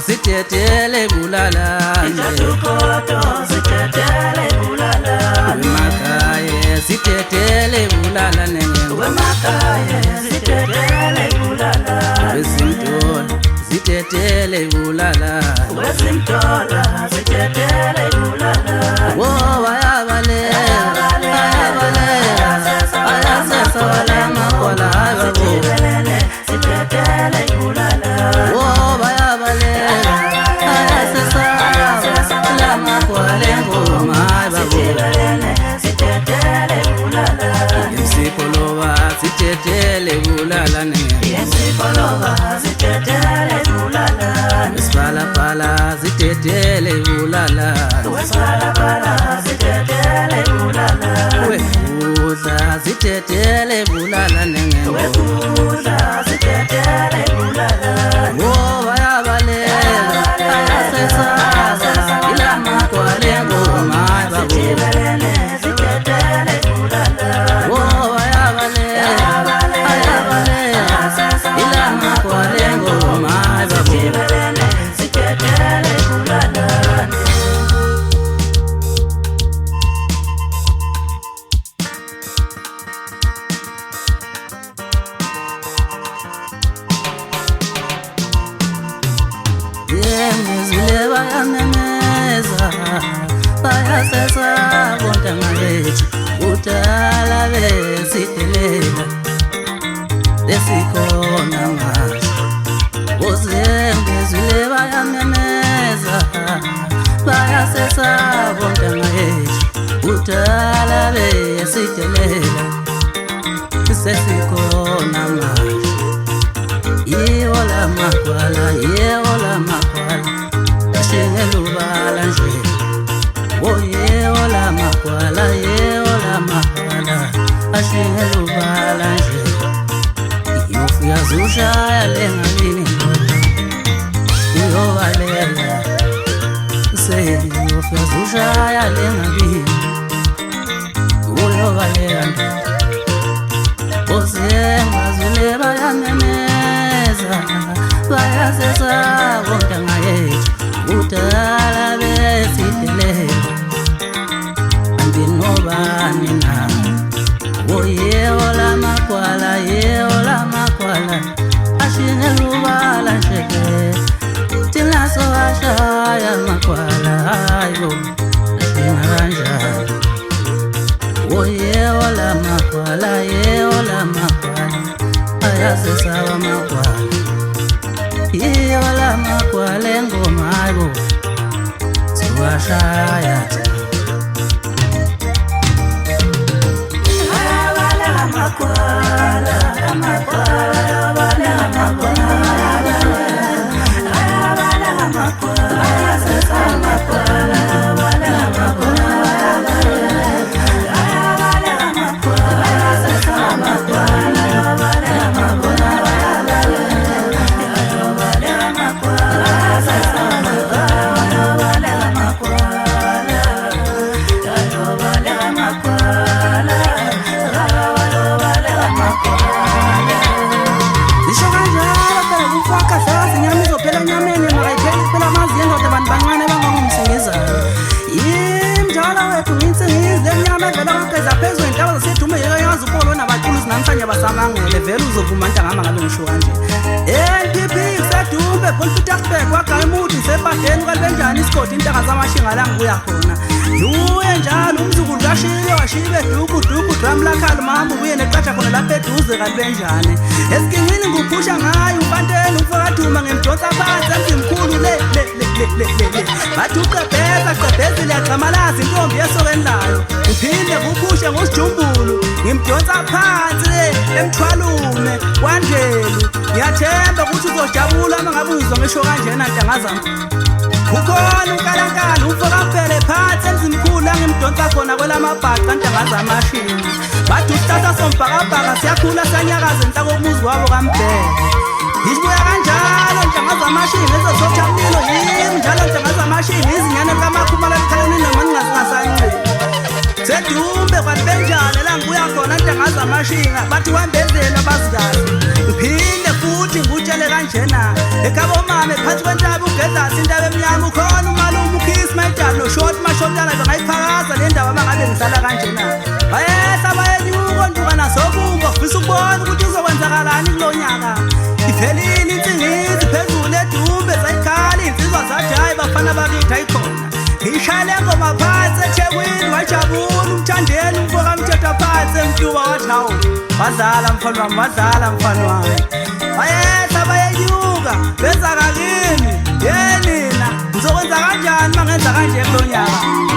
sitetele bulala Wemakaye sitetele bulala Wesimtola sitetele bulala Wo ayabale ayasesa wala makola Wo bayabale ayasesa wala makola ngoma Yemsipoloba sitetele bulala Wespalapala sitetele bulala Wefudla sitetele bulala Wo bayabale ayasesa ilama kwale ngoma Wo bayabale ayabale ilama kwale ngoma Yemezile bayamemeza bayasesa bontanga bethu utala besitelela lesikhona manje Ozembezile bayamemeza bayasesa bontanga bethu utala besitelela lesikhona manje Yeola makwala Ashingelubala nje Oh yeola makwala Ashingelubala nje Yofu yazusha yalenga lini Yovalela Say yofu yazusha yalenga lini Yovalela Ozembazile bayamemeza bayasesa bontanga yethu utala besitelela andinobani na oyeola makwala ashingelubala nsheke tilaso ashaya makwala ayo ashingaranjani oyeola makwala ayasesa makwala Yeola makwala ngoma ayo Suwashaya makwala Basamangele vele uzovuma ntangama ngabe ngisho kanje LPP kusedumbe Pietersburg wagayimuthi sebadeni kalbenjani isikoti intanga zamashinga la ngibuya khona yuye njalo umzukulu kashiyo washibe duku drum lakhali mama ubuye neqatsha khona lapha eduze kalbenjani esikingini nguphusha ngayo umpanteni ufakathuma ngemdonsa phansi emzimkhulu le bathi uqebhezile yaqhamalaza intombi yesokeni layo uphinde kuphushe ngosijumbulu ngimdonsa phansi emthwalume kwandlelu ngiyathemba ukuthi uzojabula uma ngabe uzizwa ngisho kanjena ntangazami ukhona unkalankala ufakampele phansi emzimkhulu angimdonsa khona kwelamabhaca ntangazamashini bathi usithatha sombhakabhaka siyakhula sanyakaze enhlako umuzi wabo kambhele ngizibuya kanjalo ntangazamashini ezosothamlilo yimi njalo ntangazamashini izinyane likamakhumalani khaleni nongazingasanceli sedumbe kwanbenjani la ngibuya khona ntangazamashini bathi wambezelo bazikazi ngiphinde futhi ukuthi ngutshele kanjena ekhabo mama phansi kwentaba ugedasi indaba emnyama ukhona umalume ukhisi mayidala noshoti mashotana bengayiphakaza le ndaba mangabe ngihlala kanjena bayehla bayenyuko nduka nasobumba kufisa ukubona ukuthi uzokwenzakalani kulo nyaka iphelile insingizi phezulu edumbe zayikhala iy'nsizwa zajayi bafana bakithi ayikhona ngishayele ngoma phansi eThekwini wajabula umthandeni umfoka mthetho phansi emhluba wathi hawu wadlala mfana wami wadlala mfana wami bayehla bayenyuka benza kakini yenina ngizokwenza kanjani uma ngenza kanje kulo nyaka